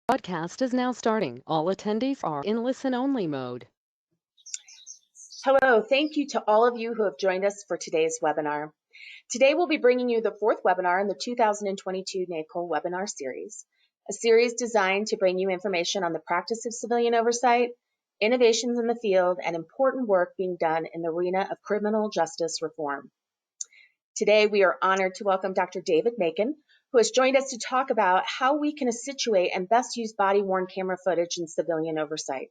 Broadcast is now starting. All attendees are in listen-only mode. Hello, thank you to all of you who have joined us for today's webinar. Today we'll be bringing you the fourth webinar in the 2022 NACOLE webinar series, a series designed to bring you information on the practice of civilian oversight, innovations in the field, and important work being done in the arena of criminal justice reform. Today we are honored to welcome Dr. David Makin, who has joined us to talk about how we can situate and best use body-worn camera footage in civilian oversight.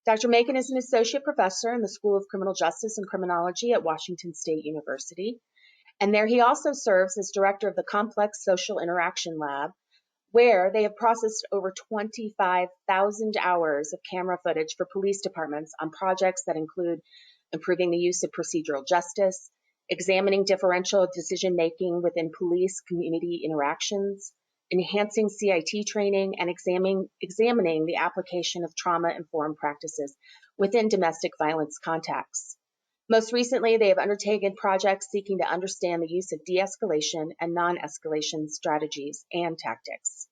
Dr. Makin is an associate professor in the School of Criminal Justice and Criminology at Washington State University. And there he also serves as director of the Complex Social Interaction Lab, where they have processed over 25,000 hours of camera footage for police departments on projects that include improving the use of procedural justice, examining differential decision-making within police-community interactions, enhancing CIT training, and examining the application of trauma-informed practices within domestic violence contexts. Most recently, they have undertaken projects seeking to understand the use of de-escalation and non-escalation strategies and tactics.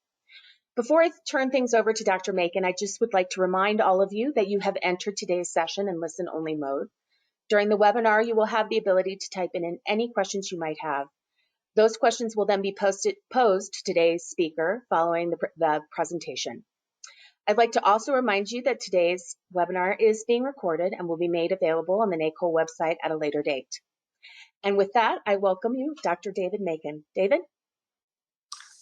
Before I turn things over to Dr. Makin, I just would like to remind all of you that you have entered today's session in listen-only mode. During the webinar, you will have the ability to type in any questions you might have. Those questions will then be posed to today's speaker following the presentation. I'd like to also remind you that today's webinar is being recorded and will be made available on the NACOLE website at a later date. And with that, I welcome you, Dr. David Makin. David?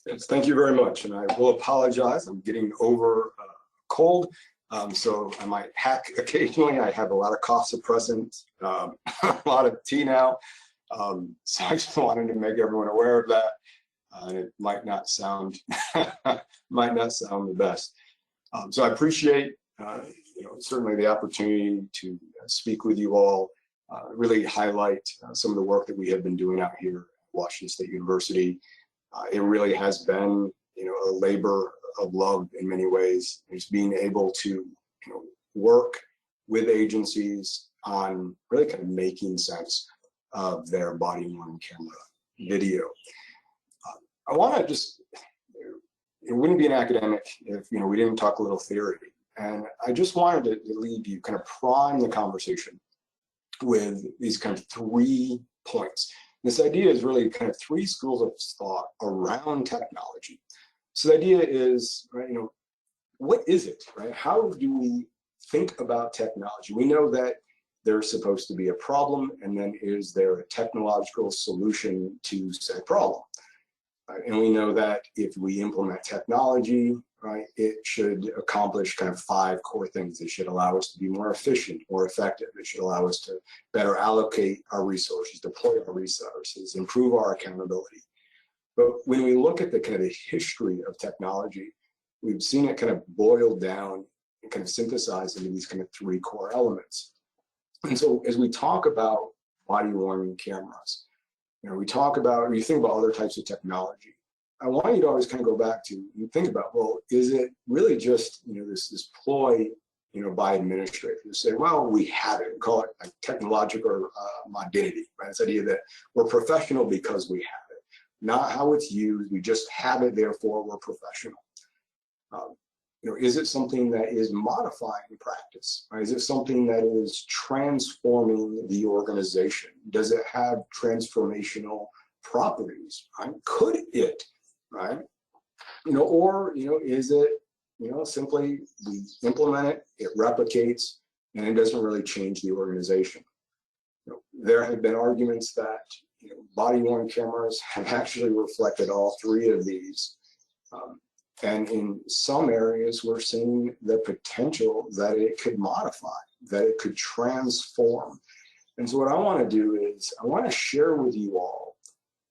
Yes, thank you very much. And I will apologize. I'm getting over a cold, so I might hack occasionally. I have a lot of cough suppressants, a lot of tea now. So I just wanted to make everyone aware of that. And it might not sound the best. So I appreciate certainly the opportunity to speak with you all, really highlight some of the work that we have been doing out here at Washington State University. It really has been a labor of love in many ways. Just being able to work with agencies on really kind of making sense of their body-worn camera video. I want to just, it wouldn't be an academic if we didn't talk a little theory. And I just wanted to leave you, kind of prime the conversation with these kind of 3 points. This idea is really kind of 3 schools of thought around technology. So the idea is, right, what is it, right? How do we think about technology? We know that there's supposed to be a problem, and then is there a technological solution to said problem? Right? And we know that if we implement technology, right, it should accomplish kind of 5 core things. It should allow us to be more efficient, more effective. It should allow us to better allocate our resources, deploy our resources, improve our accountability. But when we look at the kind of the history of technology, we've seen it kind of boiled down and kind of synthesized into these kind of 3 core elements. And so as we talk about body-worn cameras, we talk about, or you think about other types of technology, I want you to always kind of go back to and think about, well, is it really just this ploy by administrators to say, well, we have it, and call it like technological modernity, right? This idea that we're professional because we have it, not how it's used. We just have it, therefore we're professional. Is it something that is modifying practice? Right? Is it something that is transforming the organization? Does it have transformational properties? Right? Could it, right? Or is it simply we implement it, it replicates, and it doesn't really change the organization? There have been arguments that body-worn cameras have actually reflected all 3 of these. And in some areas, we're seeing the potential that it could modify, that it could transform. And so what I want to do is I want to share with you all,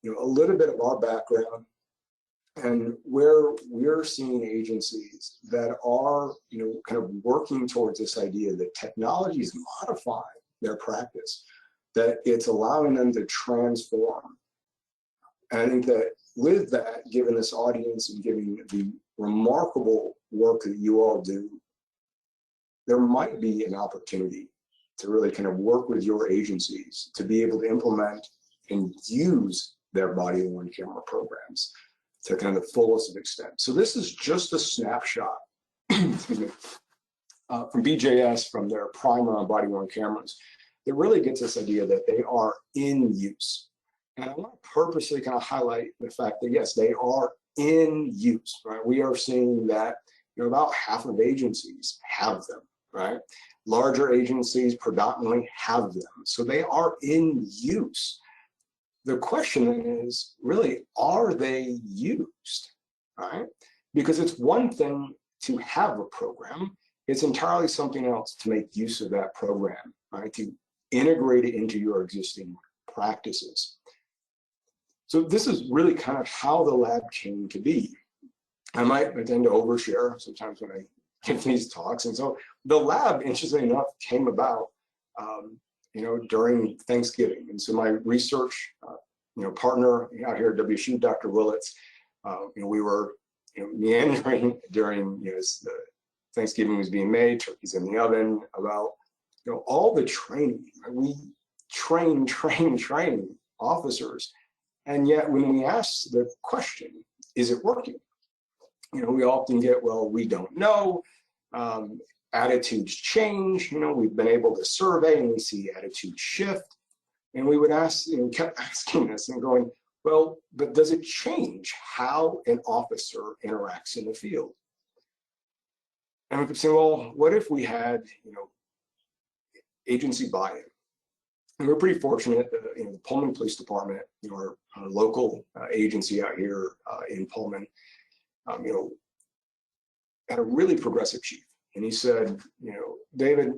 a little bit of our background and where we're seeing agencies that are, kind of working towards this idea that technology is modifying their practice, that it's allowing them to transform. And I think that with that, given this audience and given the remarkable work that you all do, there might be an opportunity to really kind of work with your agencies to be able to implement and use their body-worn camera programs to kind of the fullest extent. So this is just a snapshot excuse me, from BJS, from their primer on body-worn cameras, it really gets this idea that they are in use. And I want to purposely kind of highlight the fact that, yes, they are in use, right? We are seeing that, about half of agencies have them, right? Larger agencies predominantly have them. So they are in use. The question then is, really, are they used, right? Because it's one thing to have a program. It's entirely something else to make use of that program, right? To integrate it into your existing practices. So this is really kind of how the lab came to be. I might tend to overshare sometimes when I give these talks. And so the lab, interestingly enough, came about, during Thanksgiving. And so my research, partner out here at WSU, Dr. Willits, we were, meandering during, the Thanksgiving was being made, turkeys in the oven, about, all the training. Right? We train officers. And yet when we ask the question, is it working? We often get, well, we don't know. Attitudes change. We've been able to survey and we see attitudes shift. And we would ask, kept asking this and going, well, but does it change how an officer interacts in the field? And we could say, well, what if we had, agency buy-in? And we're pretty fortunate that, the Pullman Police Department, our local agency out here in Pullman, had a really progressive chief. And he said, David,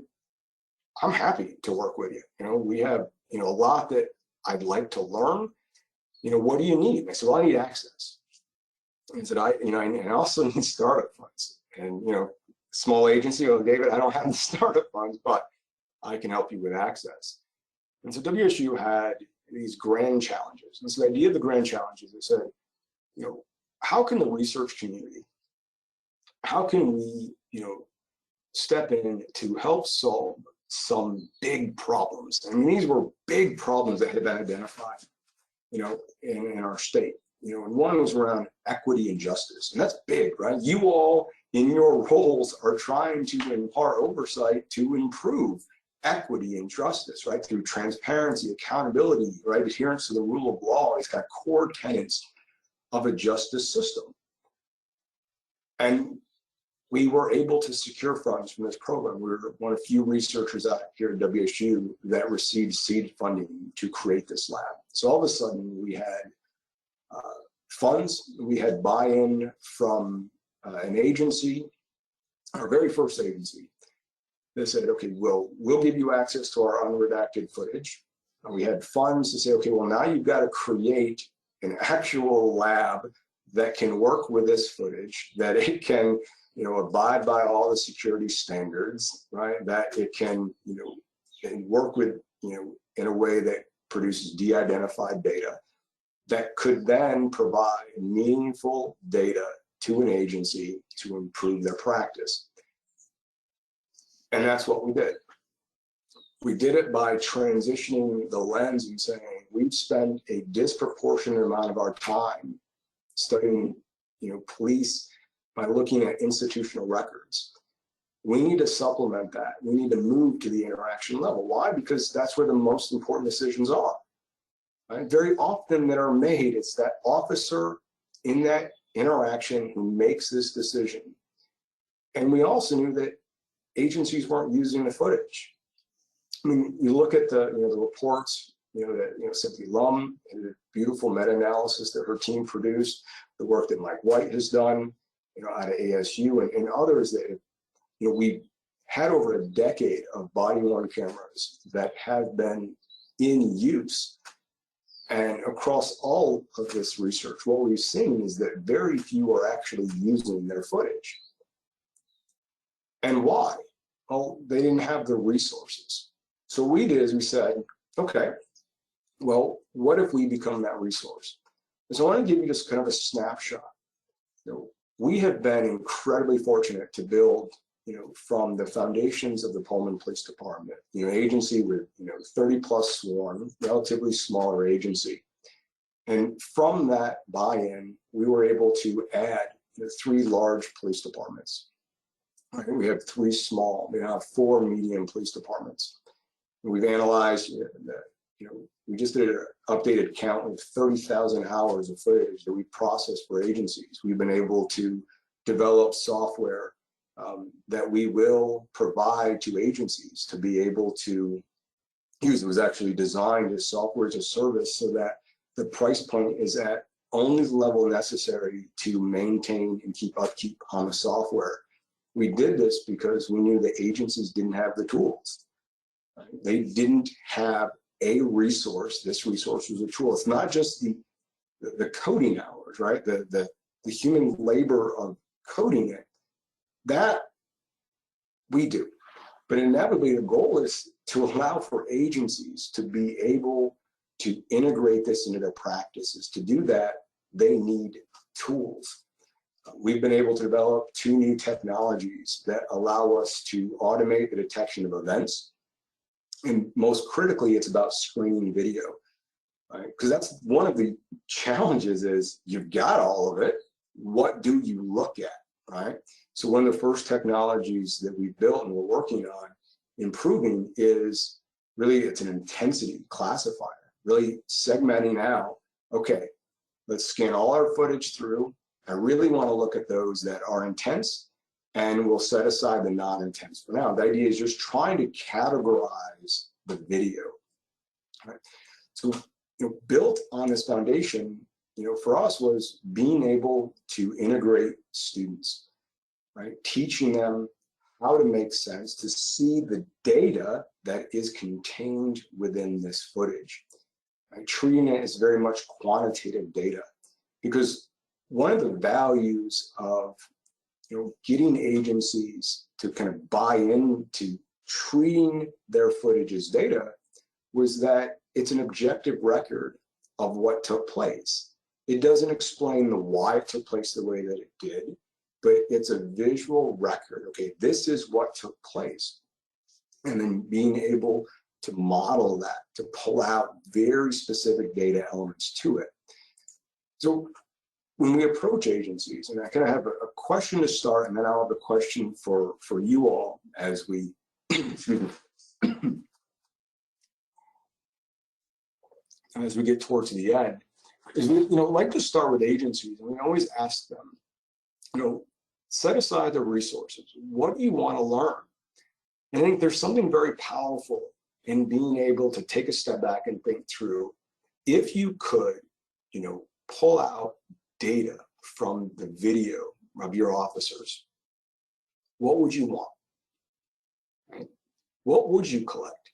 I'm happy to work with you. We have, a lot that I'd like to learn. What do you need? And I said, well, I need access. And he said, I also need startup funds. And, small agency, well, David, I don't have the startup funds, but I can help you with access. And so WSU had these grand challenges. And so the idea of the grand challenges, they said, how can the research community, how can we, step in to help solve some big problems? I mean, these were big problems that had been identified, in our state. And one was around equity and justice. And that's big, right? You all in your roles are trying to impart oversight to improve equity and justice, right? Through transparency, accountability, right? Adherence to the rule of law. It's got core tenets of a justice system. And we were able to secure funds from this program. We were one of few researchers out here at WSU that received seed funding to create this lab. So all of a sudden we had funds, we had buy-in from an agency, our very first agency. They said, okay, we'll give you access to our unredacted footage. And we had funds to say, okay, well, now you've got to create an actual lab that can work with this footage, that it can, abide by all the security standards, right? That it can, and work with, in a way that produces de-identified data that could then provide meaningful data to an agency to improve their practice. And that's what we did. We did it by transitioning the lens and saying, we've spent a disproportionate amount of our time studying, police by looking at institutional records. We need to supplement that. We need to move to the interaction level. Why? Because that's where the most important decisions are. Right? Very often that are made, it's that officer in that interaction who makes this decision. And we also knew that agencies weren't using the footage. I mean, you look at the, the reports, that Cynthia Lum and the beautiful meta-analysis that her team produced, the work that Mike White has done, out of ASU and others that, we had over a decade of body-worn cameras that have been in use. And across all of this research, what we've seen is that very few are actually using their footage. And why? Well, they didn't have the resources. So what we did is we said, okay, well, what if we become that resource? And so I want to give you just kind of a snapshot. We have been incredibly fortunate to build, from the foundations of the Pullman Police Department, agency with, 30 plus sworn, relatively smaller agency. And from that buy-in, we were able to add 3 large police departments. I think we have 3 small, we now have 4 medium police departments. And we've analyzed, we just did an updated count of 30,000 hours of footage that we process for agencies. We've been able to develop software that we will provide to agencies to be able to use. It was actually designed as software as a service so that the price point is at only the level necessary to maintain and keep upkeep on the software. We did this because we knew the agencies didn't have the tools. They didn't have a resource. This resource was a tool. It's not just the coding hours, right? The human labor of coding it. That we do. But inevitably, the goal is to allow for agencies to be able to integrate this into their practices. To do that, they need tools. We've been able to develop 2 new technologies that allow us to automate the detection of events. And most critically, it's about screening video, right? Because that's one of the challenges is you've got all of it. What do you look at, right? So one of the first technologies that we built and we're working on improving is really, it's an intensity classifier, really segmenting out, okay, let's scan all our footage through. I really want to look at those that are intense, and we'll set aside the non-intense for now. The idea is just trying to categorize the video. Right? So, built on this foundation, for us was being able to integrate students, right? Teaching them how to make sense, to see the data that is contained within this footage. Right? Treating it as very much quantitative data, because one of the values of getting agencies to kind of buy into treating their footage as data was that it's an objective record of what took place. It doesn't explain the why it took place the way that it did, but it's a visual record. Okay, this is what took place. And then being able to model that, to pull out very specific data elements to it. So when we approach agencies, and I kind of have a question to start, and then I'll have a question for you all as we, as we get towards the end, is we like to start with agencies, and we always ask them, set aside the resources. What do you want to learn? And I think there's something very powerful in being able to take a step back and think through, if you could, pull out data from the video of your officers, what would you want? Right? What would you collect?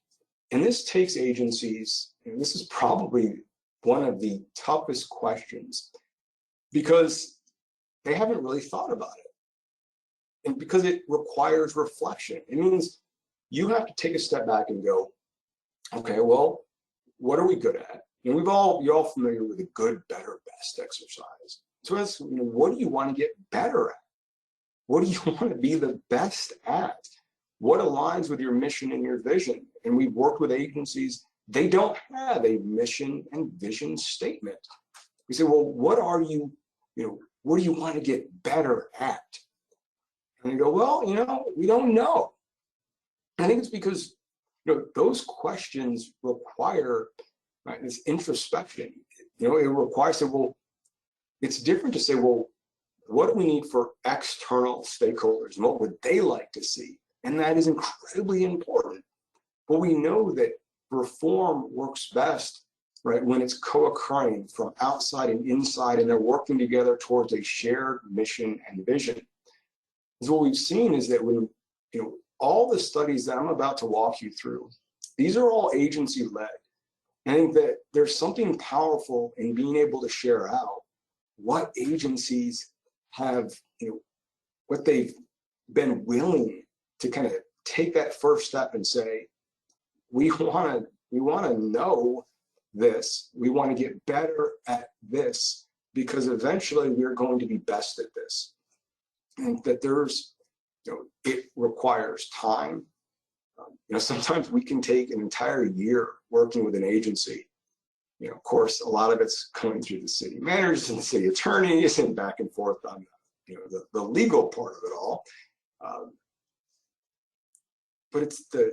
And this takes agencies, and this is probably one of the toughest questions, because they haven't really thought about it. And because it requires reflection. It means you have to take a step back and go, okay, well, what are we good at? And you're all familiar with the good, better, best exercise. So that's, what do you want to get better at? What do you want to be the best at? What aligns with your mission and your vision? And we've worked with agencies, they don't have a mission and vision statement. We say, well, what do you want to get better at? And they go, well, we don't know. I think it's because, those questions require this introspection. It requires, well, it's different to say, well, what do we need for external stakeholders? And what would they like to see? And that is incredibly important. But we know that reform works best, right, when it's co-occurring from outside and inside, and they're working together towards a shared mission and vision. So what we've seen is that when, all the studies that I'm about to walk you through, these are all agency-led. I think that there's something powerful in being able to share out what agencies have, what they've been willing to kind of take that first step and say, we want to know this, we want to get better at this, because eventually we're going to be best at this. And that there's, it requires time. Sometimes we can take an entire year working with an agency. Of course, a lot of it's coming through the city managers and the city attorneys and back and forth on the legal part of it all. but it's the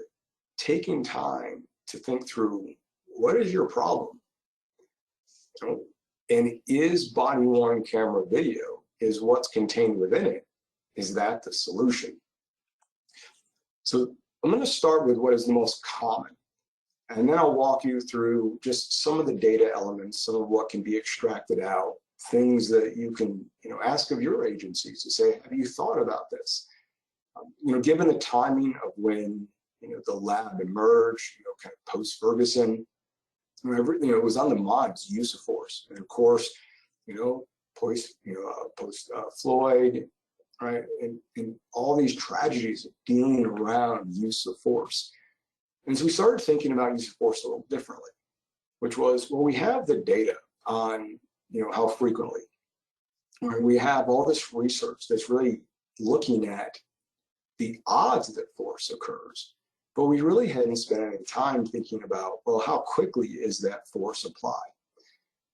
taking time to think through, what is your problem? And is body-worn camera video, is what's contained within it, is that the solution? So I'm going to start with what is the most common, and then I'll walk you through just some of the data elements, some of what can be extracted out, things that you can ask of your agencies to say, have you thought about this? Given the timing of when the lab emerged, kind of post-Ferguson, it was on the minds, use of force, and of course, post Floyd, right, and all these tragedies of dealing around use of force. And so we started thinking about use of force a little differently, which was, well, we have the data on how frequently, right? We have all this research that's really looking at the odds that force occurs, but we really hadn't spent any time thinking about, well, how quickly is that force applied?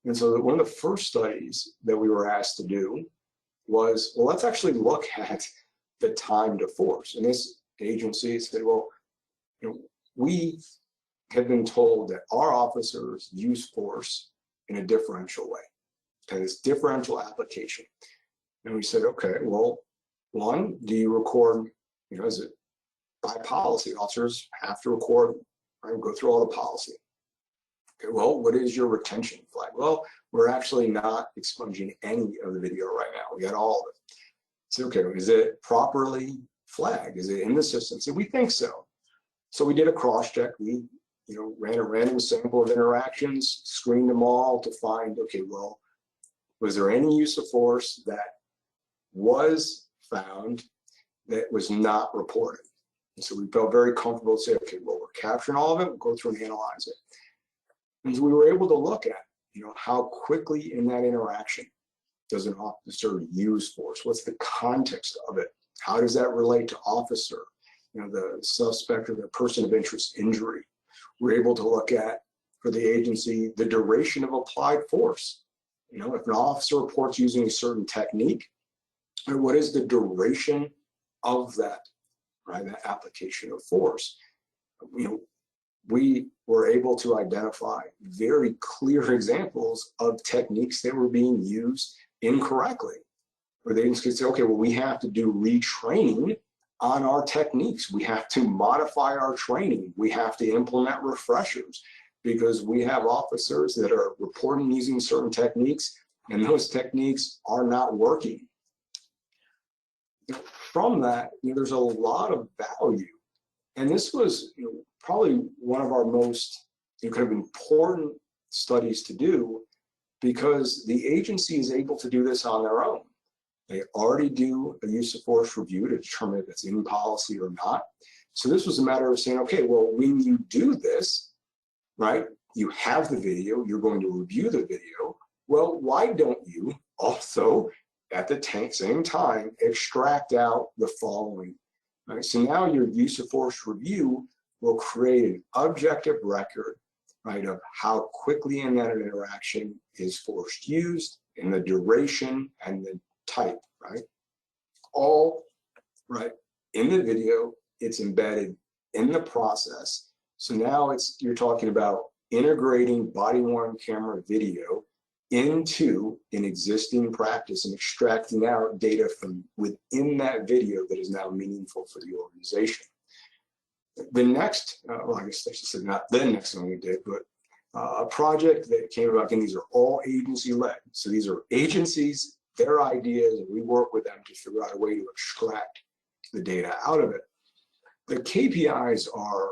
And so one of the first studies that we were asked to do was, well, let's actually look at the time to force. And this agency said, well, we have been told that our officers use force in a differential way, and it's differential application. And we said, okay, well, one, do you record, is it by policy? Officers have to record, right, go through all the policy. Okay, well, what is your retention flag? Well, we're actually not expunging any of the video right now. We got all of it. So, okay, is it properly flagged? Is it in the system? So we think so. So we did a cross-check. We, ran a random sample of interactions, screened them all to find, okay, well, was there any use of force that was found that was not reported? And so we felt very comfortable to say, okay, well, we're capturing all of it, we'll go through and analyze it. And so we were able to look at, how quickly in that interaction does an officer use force? What's the context of it? How does that relate to officer, the suspect or the person of interest injury? We're able to look at, for the agency, the duration of applied force. If an officer reports using a certain technique, what is the duration of that, right, that application of force? We were able to identify very clear examples of techniques that were being used incorrectly, where they could say, okay, well, we have to do retraining on our techniques. We have to modify our training. We have to implement refreshers because we have officers that are reporting using certain techniques, and those techniques are not working. From that, there's a lot of value. And this was probably one of our most kind of important studies to do, because the agency is able to do this on their own. They already do a use of force review to determine if it's in policy or not. So this was a matter of saying, okay, well, when you do this, right, you have the video, you're going to review the video. Well, why don't you also, at the same time, extract out the following? Right? So now your use of force review will create an objective record, right, of how quickly in that interaction is force used, and the duration and the type, right? All right in the video, it's embedded in the process. So now you're talking about integrating body-worn camera video into an existing practice and extracting out data from within that video that is now meaningful for the organization. The next, well, I guess I should say not the next one we did, but a project that came about, and these are all agency-led. So these are agencies, their ideas, and we work with them to figure out a way to extract the data out of it. The KPIs are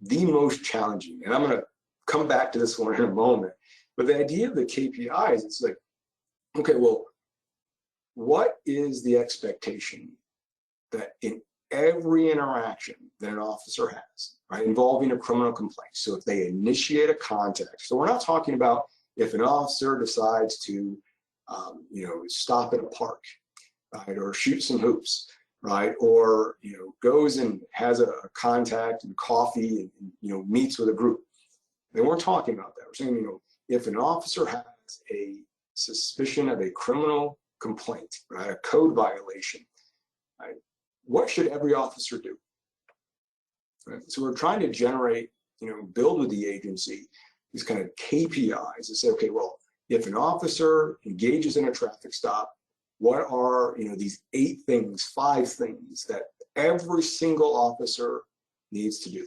the most challenging, and I'm going to come back to this one in a moment. But the idea of the KPIs, it's like, okay, well, what is the expectation that in every interaction that an officer has, right, involving a criminal complaint? So if they initiate a contact, so we're not talking about if an officer decides to, stop at a park, right, or shoot some hoops, right, or goes and has a contact and coffee and meets with a group. They weren't talking about that. We're saying, if an officer has a suspicion of a criminal complaint, right, a code violation, right, what should every officer do? Right? So we're trying to generate, build with the agency these kind of KPIs to say, okay, well, if an officer engages in a traffic stop, what are, these 5 things that every single officer needs to do?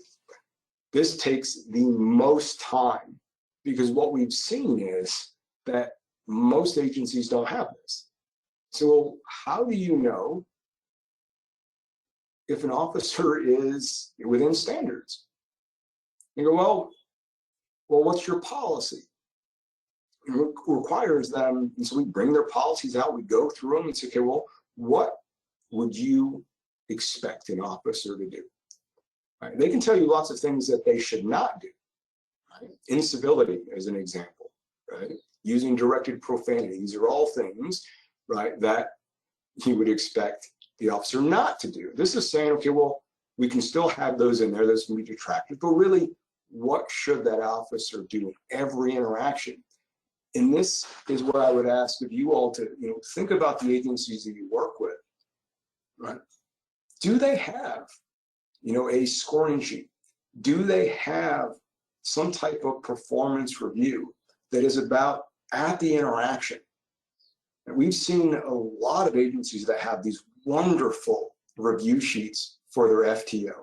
This takes the most time because what we've seen is that most agencies don't have this. So how do you know if an officer is within standards? You go, well, what's your policy? It requires them, and so we bring their policies out, we go through them and say, okay, well, what would you expect an officer to do? Right? They can tell you lots of things that they should not do. Right? Incivility, as an example, right? Using directed profanity. These are all things, right, that you would expect the officer not to do. This is saying, okay, well, we can still have those in there, those can be detracted, but really, what should that officer do in every interaction? And this is what I would ask of you all to, think about the agencies that you work with, right? Do they have, a scoring sheet? Do they have some type of performance review that is about at the interaction? And we've seen a lot of agencies that have these wonderful review sheets for their FTO,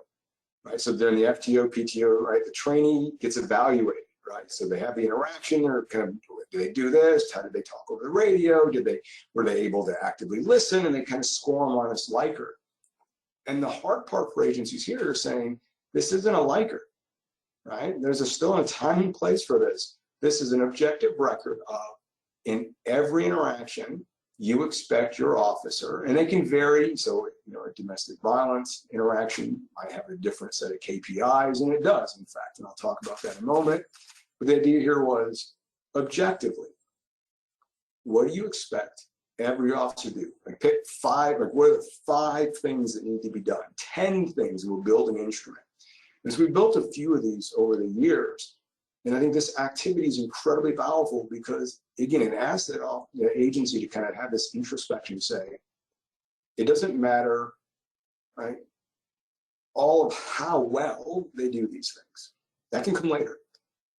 right? So during the FTO, PTO, right, the trainee gets evaluated, right? So they have the interaction, or kind of, do they do this? How did they talk over the radio? Were they able to actively listen? And they kind of score them on this Likert. And the hard part for agencies here is saying, this isn't a Likert, right? There's still a time and place for this. This is an objective record of, in every interaction, you expect your officer, and they can vary. So, a domestic violence interaction might have a different set of KPIs, and it does, in fact, and I'll talk about that in a moment. But the idea here was, objectively, what do you expect every officer to do? Like, pick 5, like, what are the 5 things that need to be done? 10 things, we're building an instrument. And so we built a few of these over the years. And I think this activity is incredibly powerful because, again, it asks the agency to kind of have this introspection, say, it doesn't matter, right, all of how well they do these things. That can come later.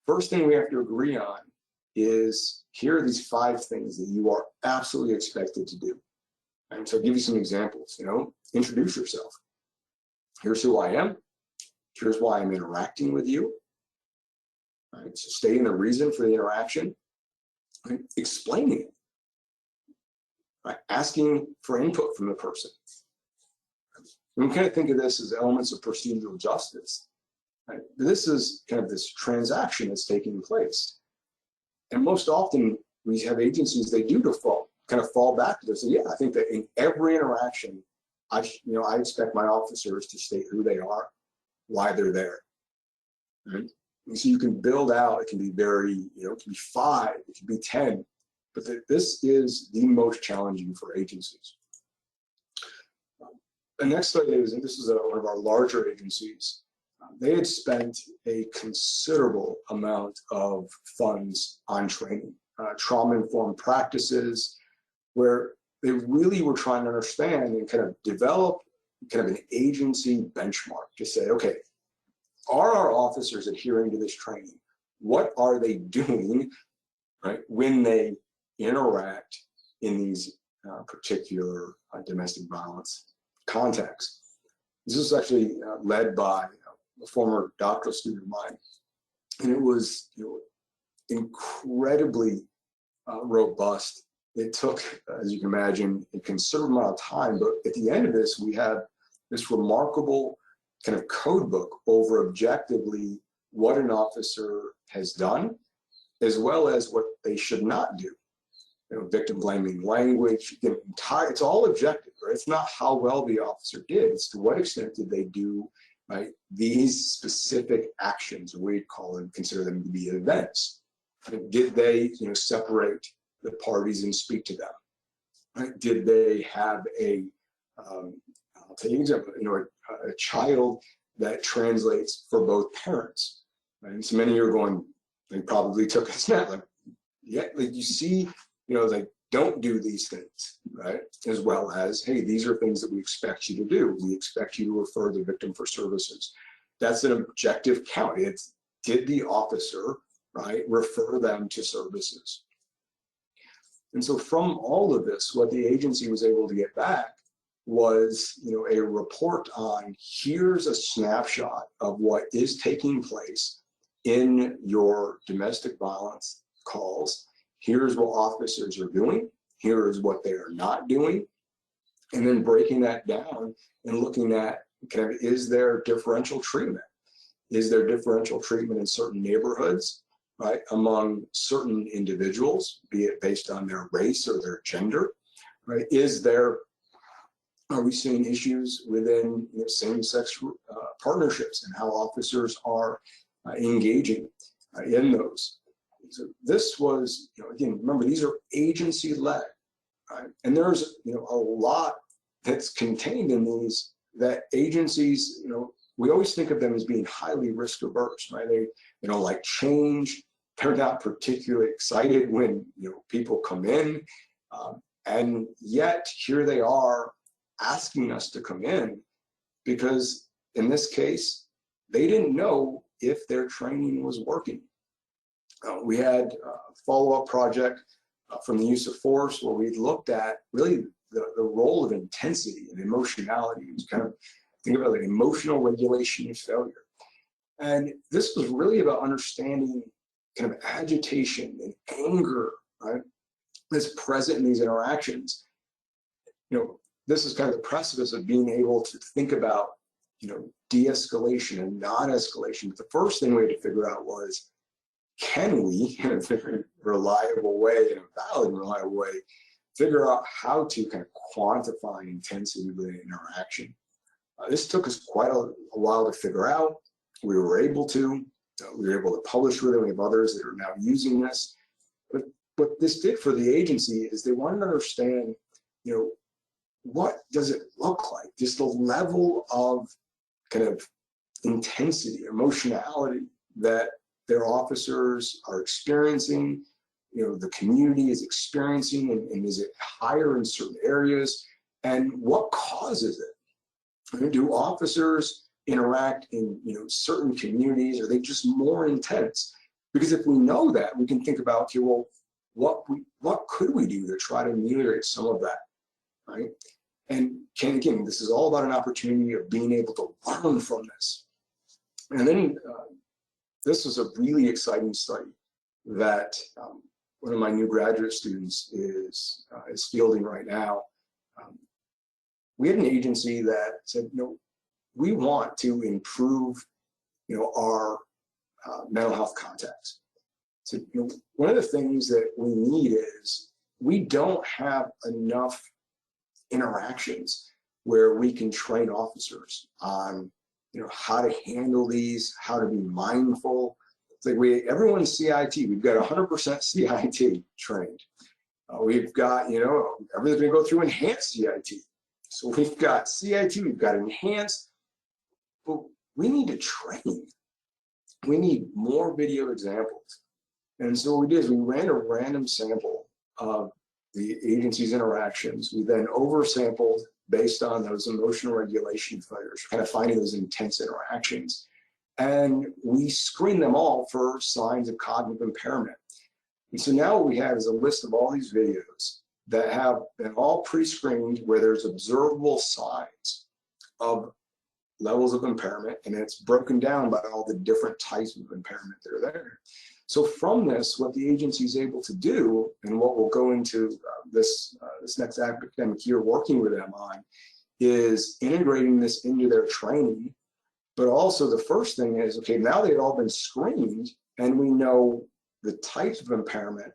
First thing we have to agree on is, here are these 5 things that you are absolutely expected to do. And so I'll give you some examples. Introduce yourself. Here's who I am. Here's why I'm interacting with you. Right, so stating the reason for the interaction, right, explaining it, right, asking for input from the person. And we kind of think of this as elements of procedural justice. Right? This is kind of this transaction that's taking place. And most often we have agencies, they do kind of fall back to this. And yeah, I think that in every interaction, I expect my officers to state who they are, why they're there. Right? And so you can build out, it can be very, it can be 5, it can be 10, but this is the most challenging for agencies. The next study is, and this is one of our larger agencies, they had spent a considerable amount of funds on training, trauma-informed practices, where they really were trying to understand and kind of develop kind of an agency benchmark to say, okay, are our officers adhering to this training? What are they doing, right, when they interact in these particular domestic violence contexts? This was actually led by a former doctoral student of mine, and it was incredibly robust. It took, as you can imagine, a considerable amount of time, but at the end of this, we had this remarkable kind of code book over objectively what an officer has done, as well as what they should not do. Victim blaming language, it's all objective, right? It's not how well the officer did, it's to what extent did they do, right, these specific actions, or we'd consider them to be events. Did they, separate the parties and speak to them? Right? Did they have I'll take an example, a child that translates for both parents? Right? And so many are going, they probably took a snap, like, yeah, like you see, like, don't do these things, right? As well as, hey, these are things that we expect you to do. We expect you to refer the victim for services. that's an objective count. It's, did the officer, right, refer them to services? And so from all of this, what the agency was able to get back was, a report on, here's a snapshot of what is taking place in your domestic violence calls. Here's what officers are doing. Here is what they are not doing. And then breaking that down and looking at, kind of, is there differential treatment? Is there differential treatment in certain neighborhoods, right, among certain individuals, be it based on their race or their gender, right? Are we seeing issues within same-sex partnerships and how officers are engaging in those? So this was, again, remember, these are agency-led, right? And there's, a lot that's contained in these that agencies, we always think of them as being highly risk averse, right? They don't like change. They're not particularly excited when, people come in. And yet here they are asking us to come in because in this case, they didn't know if their training was working. We had a follow-up project from the use of force where we looked at really the role of intensity and emotionality. It was kind of, think about it, emotional regulation of failure. And this was really about understanding kind of agitation and anger, right, that's present in these interactions. This is kind of the precipice of being able to think about, de-escalation and non-escalation. But the first thing we had to figure out was, can we, in a very reliable way, in a valid and reliable way, figure out how to kind of quantify intensity within an interaction? This took us quite a while to figure out. We were able to publish with it. We have others that are now using this. But what this did for the agency is they wanted to understand, what does it look like? Just the level of kind of intensity, emotionality that their officers are experiencing, the community is experiencing, and is it higher in certain areas? And what causes it? Do officers interact in certain communities? Are they just more intense? Because if we know that, we can think about, okay, well, what could we do to try to ameliorate some of that, right? And again, this is all about an opportunity of being able to learn from this. And then this was a really exciting study that one of my new graduate students is fielding right now. We had an agency that said, we want to improve, our mental health context. So, one of the things that we need is we don't have enough interactions where we can train officers on, how to handle these, how to be mindful. It's like everyone's CIT. We've got 100% CIT trained. We've got, everything's going to go through enhanced CIT. So we've got CIT, we've got enhanced, but we need to train. We need more video examples. And so what we did is we ran a random sample of the agency's interactions. We then oversampled based on those emotional regulation failures, kind of finding those intense interactions. And we screened them all for signs of cognitive impairment. And so now what we have is a list of all these videos that have been all pre-screened where there's observable signs of levels of impairment, and it's broken down by all the different types of impairment that are there. So from this, what the agency is able to do, and what we'll go into this next academic year working with them on, is integrating this into their training. But also the first thing is, okay, now they've all been screened and we know the types of impairment.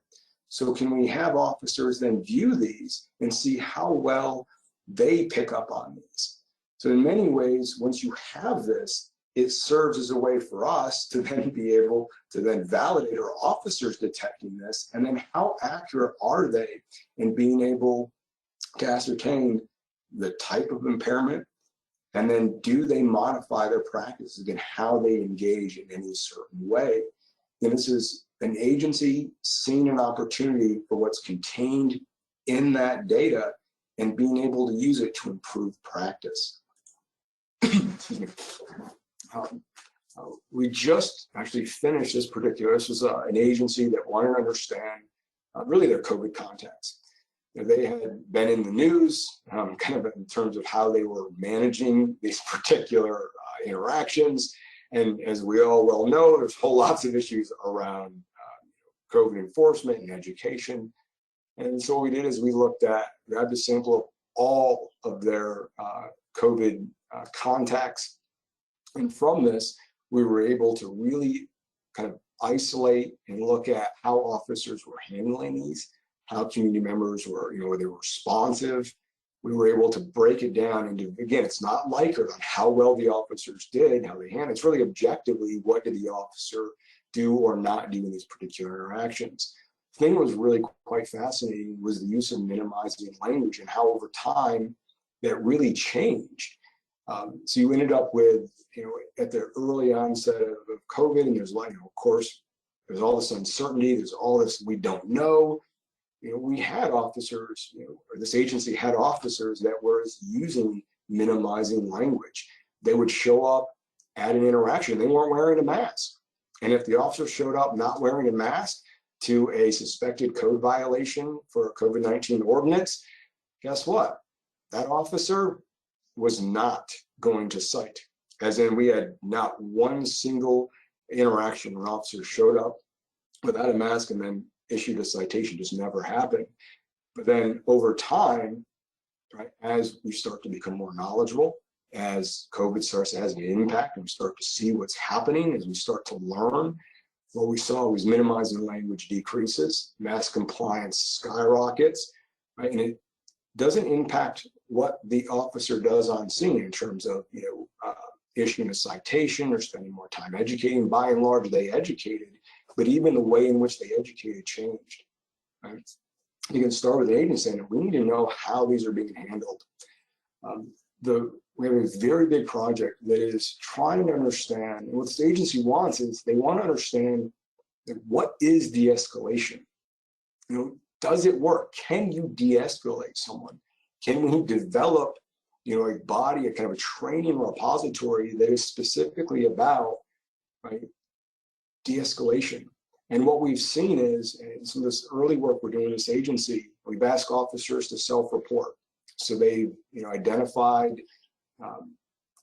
So can we have officers then view these and see how well they pick up on these? So in many ways, once you have this, it serves as a way for us to then be able to then validate our officers detecting this, and then how accurate are they in being able to ascertain the type of impairment, and then do they modify their practices and how they engage in any certain way. And this is an agency seeing an opportunity for what's contained in that data and being able to use it to improve practice. We just actually finished this particular, this was an agency that wanted to understand really their COVID contacts. They had been in the news kind of in terms of how they were managing these particular interactions. And as we all well know, there's whole lots of issues around COVID enforcement and education. And so what we did is we grabbed a sample of all of their COVID contacts. And from this, we were able to really kind of isolate and look at how officers were handling these, how community members were, they were responsive. We were able to break it down into, again, it's not Likert on how well the officers did, how they handled. It's really objectively, what did the officer do or not do in these particular interactions. The thing that was really quite fascinating was the use of minimizing language and how over time that really changed. So you ended up with, at the early onset of COVID, and there's of course, there's all this uncertainty, there's all this we don't know. We had officers, or this agency had officers that were using minimizing language. They would show up at an interaction, they weren't wearing a mask. And if the officer showed up not wearing a mask to a suspected code violation for a COVID-19 ordinance, guess what? That officer was not going to cite. As in, we had not one single interaction where an officer showed up without a mask and then issued a citation. Just never happened. But then over time, right, as we start to become more knowledgeable, as COVID starts to have an impact and we start to see what's happening, as we start to learn, what we saw was minimizing language decreases, mask compliance skyrockets, right? And it doesn't impact what the officer does on scene in terms of, issuing a citation or spending more time educating. By and large, they educated, but even the way in which they educated changed. Right? You can start with the agency saying, we need to know how these are being handled. We have a very big project that is trying to understand, and what the agency wants is they want to understand what is de-escalation. Does it work? Can you de-escalate someone? Can we develop, a body, a kind of a training repository that is specifically about, right, de-escalation? And what we've seen is, and some of this early work we're doing in this agency, we've asked officers to self-report. So they've, identified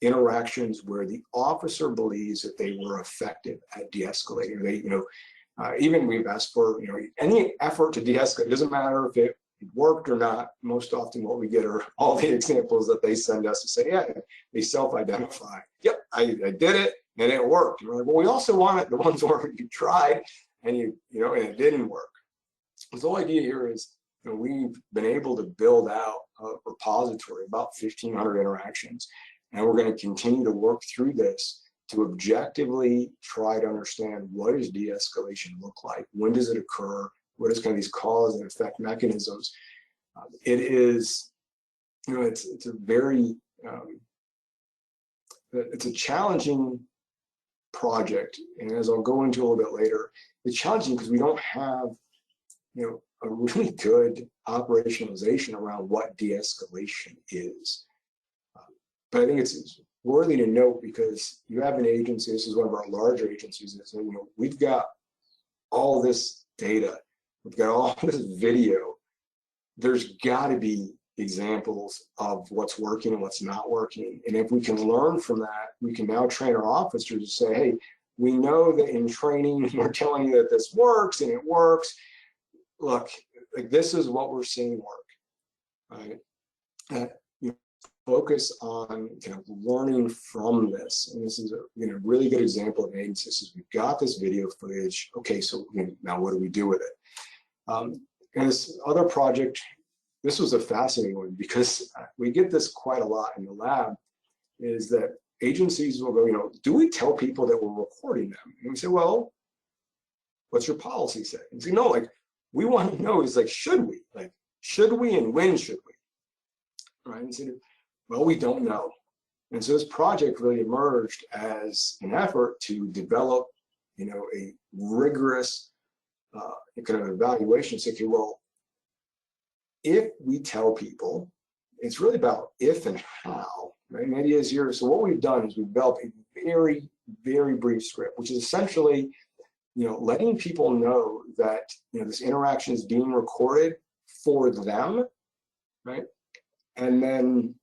interactions where the officer believes that they were effective at de-escalating. They, even we've asked for, any effort to de-escalate. It doesn't matter if it worked or not. Most often what we get are all the examples that they send us to say, yeah, they self-identify. Yep, I did it and it worked. And we're like, well, we also want it, the ones where you tried and and it didn't work. So the whole idea here is, we've been able to build out a repository, about 1,500 interactions, and we're going to continue to work through this to objectively try to understand, what does de-escalation look like? When does it occur? What is kind of these cause and effect mechanisms? It is, it's a very, it's a challenging project, and as I'll go into a little bit later, it's challenging because we don't have, a really good operationalization around what de-escalation is. But I think it's worthy to note, because you have an agency, this is one of our larger agencies, and we've got all this data, we've got all this video. There's got to be examples of what's working and what's not working. And if we can learn from that, we can now train our officers to say, hey, we know that in training, we're telling you that this works and it works. Look, like, this is what we're seeing work. Right? Focus on kind of learning from this. And this is a really good example of an agency. Is we've got this video footage. Okay, so now what do we do with it? And this other project, this was a fascinating one, because we get this quite a lot in the lab, is that agencies will go, do we tell people that we're recording them? And we say, well, what's your policy say? And say, no, like, we want to know is, like, should we? Like, should we and when should we? Right? And say, well, we don't know. And so this project really emerged as an effort to develop, a rigorous kind of evaluation. So, okay, well, if we tell people, it's really about if and how, right? And the idea is here, so what we've done is we've developed very, very brief script, which is essentially, letting people know that, this interaction is being recorded for them, right? And then,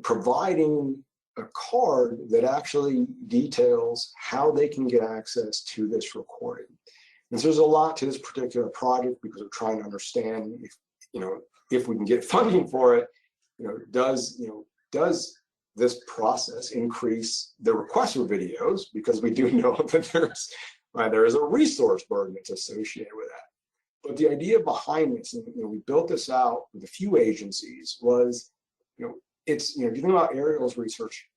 providing a card that actually details how they can get access to this recording. And so there's a lot to this particular project because we're trying to understand if we can get funding for it, does this process increase the request for videos? Because we do know that there is a resource burden that's associated with that. But the idea behind this, and we built this out with a few agencies, was, it's, if you think about Ariel's research,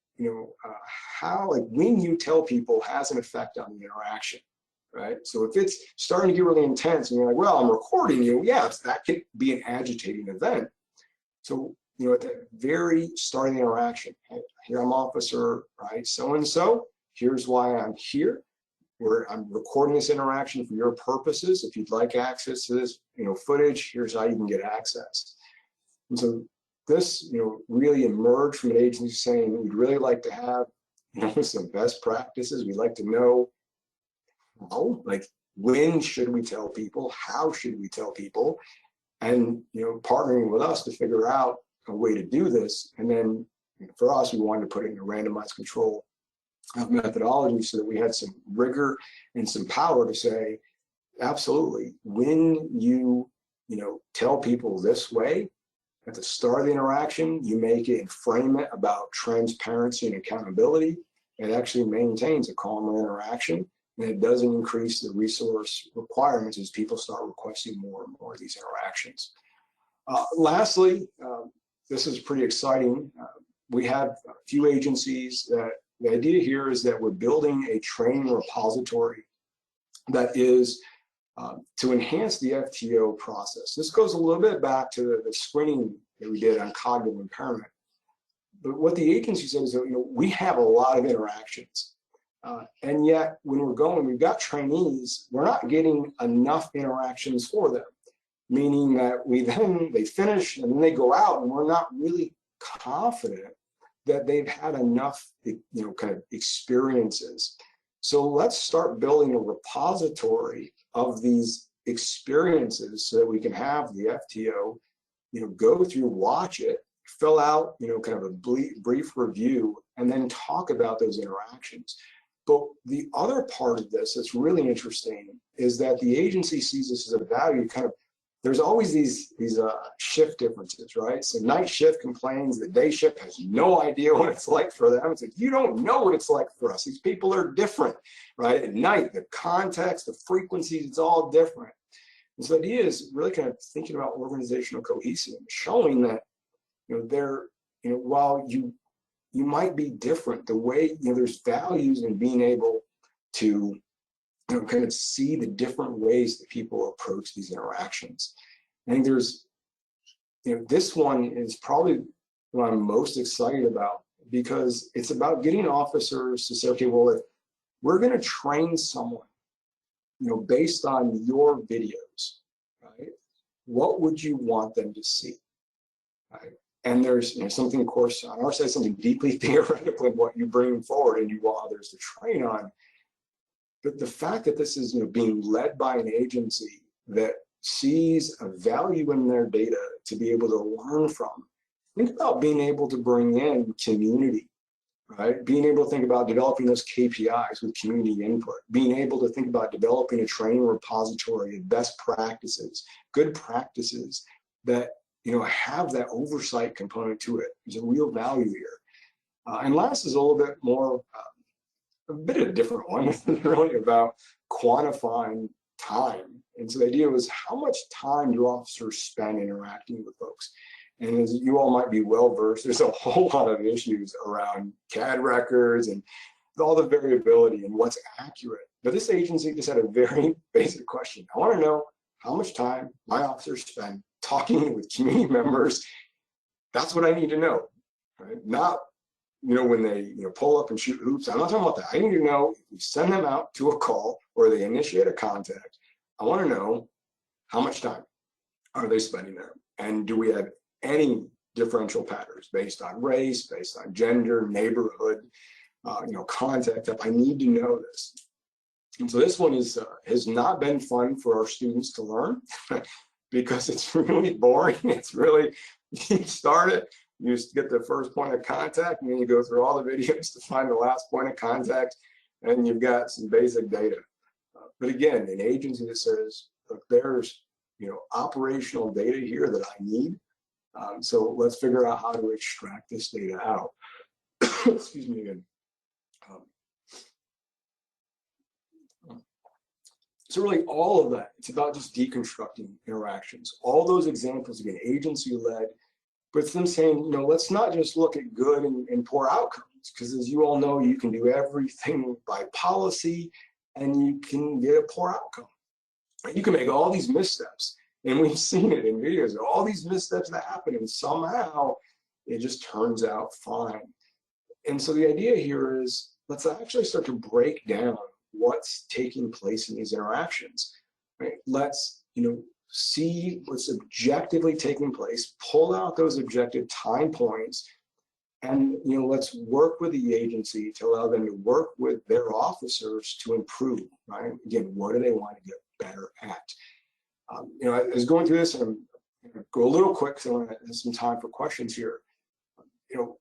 how, like, when you tell people has an effect on the interaction, right? So if it's starting to get really intense and you're like, well, I'm recording you, yes, that could be an agitating event. So, at the very start of the interaction, hey, here I'm officer, right? So-and-so, here's why I'm here. I'm recording this interaction for your purposes. If you'd like access to this, footage, here's how you can get access. And so this, really emerged from an agency saying we'd really like to have, some best practices. We'd like to know how, like, when should we tell people? How should we tell people? And, partnering with us to figure out a way to do this. And then for us, we wanted to put it in a randomized control methodology so that we had some rigor and some power to say, absolutely, when you, tell people this way, at the start of the interaction, you make it and frame it about transparency and accountability. It actually maintains a calmer interaction, and it doesn't increase the resource requirements as people start requesting more and more of these interactions. Lastly, this is pretty exciting. We have a few agencies that the idea here is that we're building a training repository that is to enhance the FTO process. This goes a little bit back to the screening that we did on cognitive impairment. But what the agency says is that, we have a lot of interactions. And yet when we've got trainees, we're not getting enough interactions for them, meaning that they finish and then they go out and we're not really confident that they've had enough, kind of experiences. So let's start building a repository of these experiences so that we can have the FTO, go through, watch it, fill out, kind of a brief review, and then talk about those interactions. But the other part of this that's really interesting is that the agency sees this as a value. There's always these shift differences, right? So night shift complains that day shift has no idea what it's like for them. It's like, you don't know what it's like for us. These people are different, right? At night, the context, the frequencies, it's all different. And so the idea is really kind of thinking about organizational cohesion, showing that, while you might be different, the way, there's values in being able to kind of see the different ways that people approach these interactions. I think there's, this one is probably what I'm most excited about because it's about getting officers to say, okay, well, if we're going to train someone, based on your videos, right? What would you want them to see, right? And there's something, of course, on our side, something deeply theoretical in what you bring forward and you want others to train on. But the fact that this is being led by an agency that sees a value in their data to be able to learn from, think about being able to bring in community, right? Being able to think about developing those KPIs with community input, being able to think about developing a training repository of best practices, good practices that have that oversight component to it. There's a real value here. And last is a little bit more a bit of a different one, really about quantifying time. And so the idea was, how much time do officers spend interacting with folks? And as you all might be well versed, there's a whole lot of issues around CAD records and all the variability and what's accurate. But this agency just had a very basic question. I want to know how much time my officers spend talking with community members. That's what I need to know, right? Not when they pull up and shoot hoops. I'm not talking about that. I need to know if we send them out to a call or they initiate a contact. I want to know how much time are they spending there, and do we have any differential patterns based on race, based on gender, neighborhood, contact up. I need to know this. And so this one has not been fun for our students to learn because it's really boring. It's really, you start it, you get the first point of contact, and then you go through all the videos to find the last point of contact, and you've got some basic data. But again, an agency that says, look, there's operational data here that I need. So let's figure out how to extract this data out. Excuse me again. So really all of that, it's about just deconstructing interactions. All those examples, again, agency-led, but it's them saying, let's not just look at good and poor outcomes, because as you all know, you can do everything by policy and you can get a poor outcome. You can make all these missteps, and we've seen it in videos, all these missteps that happen, and somehow it just turns out fine. And so the idea here is, let's actually start to break down what's taking place in these interactions. Right? Let's see what's objectively taking place, pull out those objective time points, and let's work with the agency to allow them to work with their officers to improve. Right? Again, what do they want to get better at? I was going through this, and I'm going to go a little quick because I want to have some time for questions here.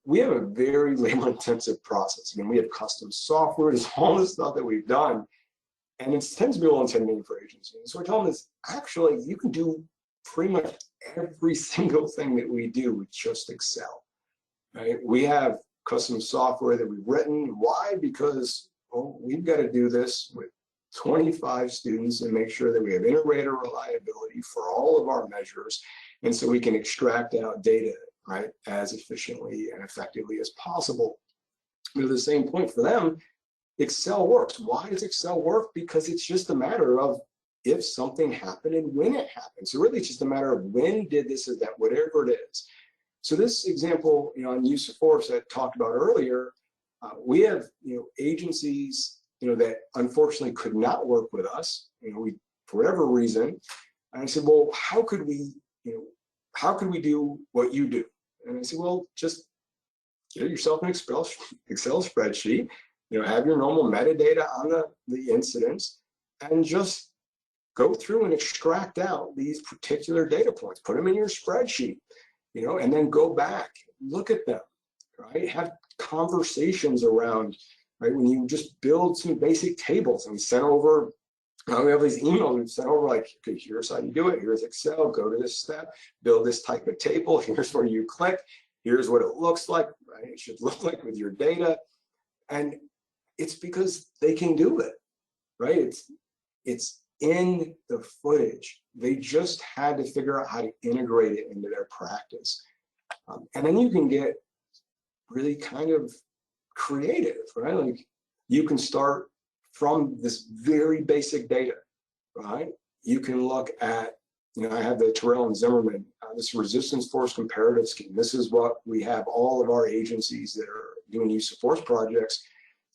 We have a very labor-intensive process. We have custom software, there's all this stuff that we've done, and it tends to be a little intimidating for agencies. So we're telling them this, actually, you can do pretty much every single thing that we do with just Excel. Right? We have custom software that we've written. Why? Because we've got to do this with 25 students and make sure that we have integrated reliability for all of our measures, and so we can extract out data, right, as efficiently and effectively as possible. But at the same point for them, Excel works. Why does Excel work? Because it's just a matter of if something happened and when it happened. So really it's just a matter of when did this event, whatever it is. So this example, on use of force that I talked about earlier, we have, agencies, that unfortunately could not work with us, for whatever reason. And I said, well, how could we do what you do? And I said, well, just get yourself an Excel spreadsheet, have your normal metadata on the incidents, and just go through and extract out these particular data points, put them in your spreadsheet, and then go back, look at them, right? Have conversations around, right? When you just build some basic tables and send over, we have these emails we've sent over, like, okay, here's how you do it. Here's Excel, go to this step, build this type of table. Here's where you click. Here's what it looks like, right? It should look like with your data. And it's because they can do it, right? It's in the footage. They just had to figure out how to integrate it into their practice. And then you can get really kind of creative, right? Like you can start from this very basic data, right? You can look at, I have the Terrell and Zimmerman, this resistance force comparative scheme. This is what we have all of our agencies that are doing use of force projects.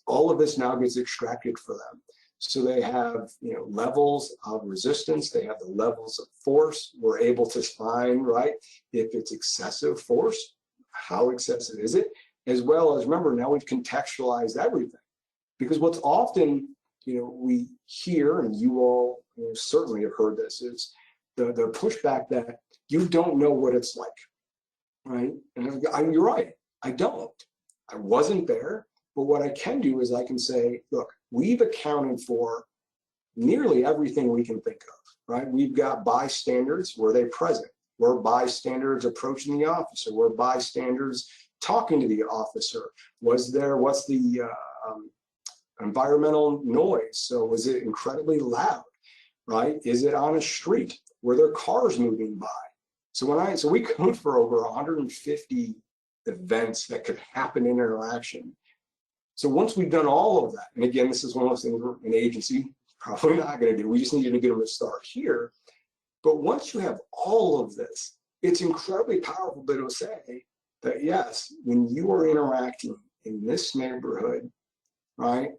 All of this now gets extracted for them. So they have, levels of resistance. They have the levels of force. We're able to find, right, if it's excessive force, how excessive is it? As well as, remember, now we've contextualized everything. Because what's often, we hear, and you all certainly have heard this, is the pushback that you don't know what it's like, right? And you're right, I don't. I wasn't there, but what I can do is I can say, look, we've accounted for nearly everything we can think of, right? We've got bystanders, were they present? Were bystanders approaching the officer? Were bystanders talking to the officer? What's the environmental noise? So was it incredibly loud, right? Is it on a street? Were there cars moving by? So we code for over 150 events that could happen in interaction. So once we've done all of that, and again, this is one of those things we're an agency probably not going to do. We just need to get them to start here. But once you have all of this, it's incredibly powerful to say that yes, when you are interacting in this neighborhood, right,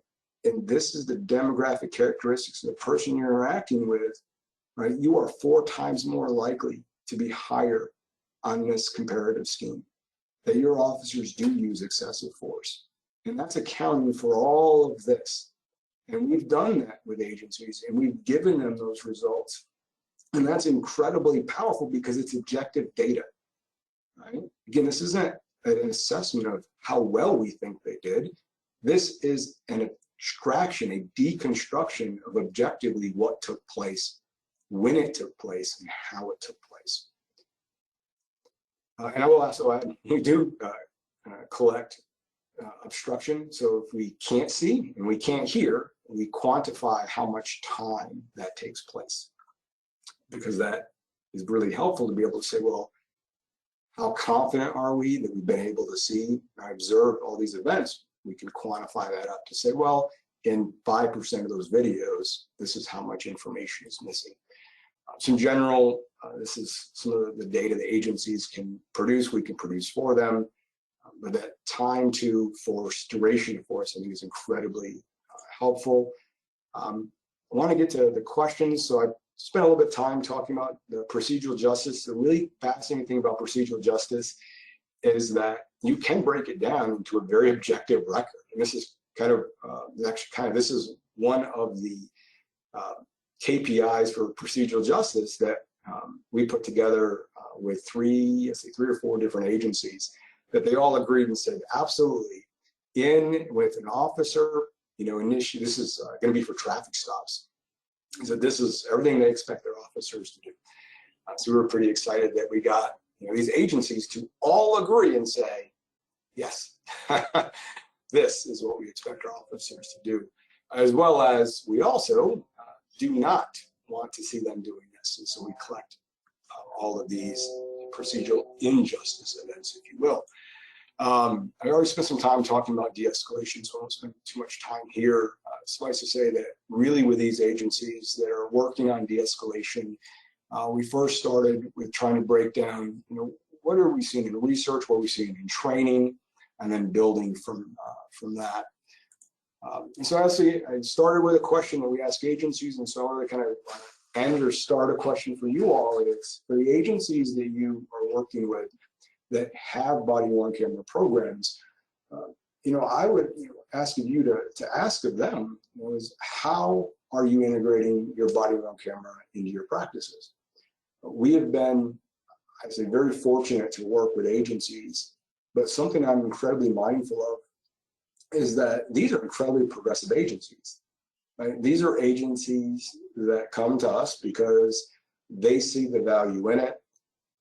and this is the demographic characteristics of the person you're interacting with, right, you are 4 times more likely to be higher on this comparative scheme, that your officers do use excessive force. And that's accounting for all of this. And we've done that with agencies, and we've given them those results. And that's incredibly powerful because it's objective data, right? Again, this isn't an assessment of how well we think they did. This is an abstraction, a deconstruction of objectively what took place, when it took place, and how it took place. And I will also add, we do collect obstruction. So if we can't see and we can't hear, we quantify how much time that takes place, because that is really helpful to be able to say, well, how confident are we that we've been able to see and observe all these events? We can quantify that up to say, well, in 5% of those videos, this is how much information is missing. So in general, this is some of the data the agencies can produce, we can produce for them. But that time to force, duration of force, I think is incredibly helpful. I want to get to the questions, so I spent a little bit of time talking about the procedural justice. The really fascinating thing about procedural justice is that you can break it down into a very objective record. And this is this is one of the KPIs for procedural justice that we put together with three or four different agencies, that they all agreed and said, absolutely, with an officer, initially, this is going to be for traffic stops. So this is everything they expect their officers to do. So we were pretty excited that we got these agencies to all agree and say, yes, this is what we expect our officers to do, as well as we also do not want to see them doing this. And so we collect all of these procedural injustice events, if you will. I already spent some time talking about de-escalation, so I won't spend too much time here. Suffice to say that really with these agencies that are working on de-escalation, we first started with trying to break down, what are we seeing in research, what are we seeing in training, and then building from that. And so actually, I started with a question that we ask agencies, and so I want to kind of end or start a question for you all. It's for the agencies that you are working with that have body-worn camera programs. I would ask of you to ask of them is how are you integrating your body-worn camera into your practices? We have been, I'd say, very fortunate to work with agencies, but something I'm incredibly mindful of is that these are incredibly progressive agencies. Right? These are agencies that come to us because they see the value in it.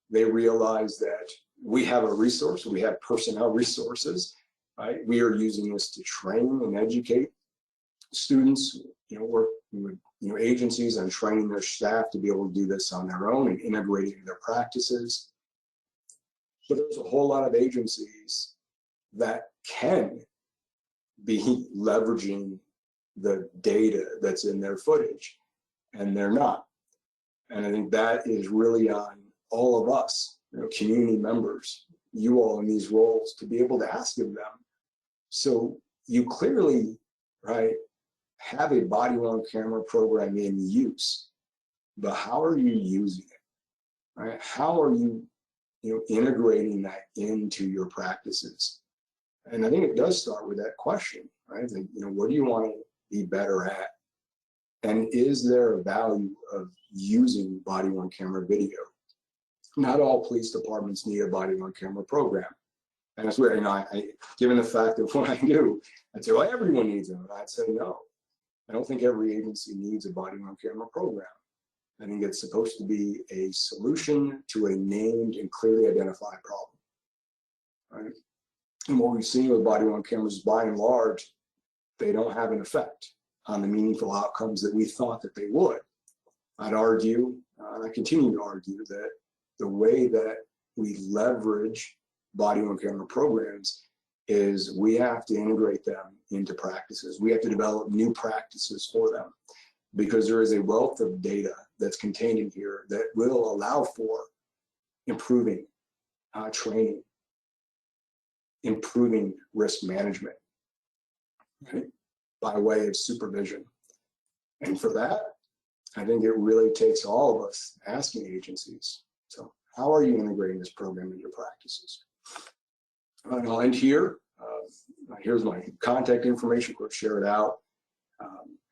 They realize that we have a resource, we have personnel resources, right? We are using this to train and educate students, work with agencies on training their staff to be able to do this on their own and integrate it in their practices. But there's a whole lot of agencies that can be leveraging the data that's in their footage, and they're not. And I think that is really on all of us, community members, you all in these roles, to be able to ask of them. So you clearly, right, have a body-worn camera program in use, but how are you using it, right? How are you, integrating that into your practices? And I think it does start with that question, right? Like, what do you want to be better at? And is there a value of using body-worn camera video? Not all police departments need a body-worn camera program. And that's where, given the fact that what I do, I'd say, well, everyone needs them. And I'd say, no, I don't think every agency needs a body-worn camera program. I think it's supposed to be a solution to a named and clearly identified problem, right? And what we've seen with body-worn cameras, by and large, they don't have an effect on the meaningful outcomes that we thought that they would. I'd argue, and I continue to argue, that the way that we leverage body-worn camera programs is we have to integrate them into practices. We have to develop new practices for them, because there is a wealth of data that's contained in here that will allow for improving training, improving risk management, right, by way of supervision. And for that, I think it really takes all of us asking agencies, so how are you integrating this program in your practices? And I'll end here. Here's my contact information, we'll share it out.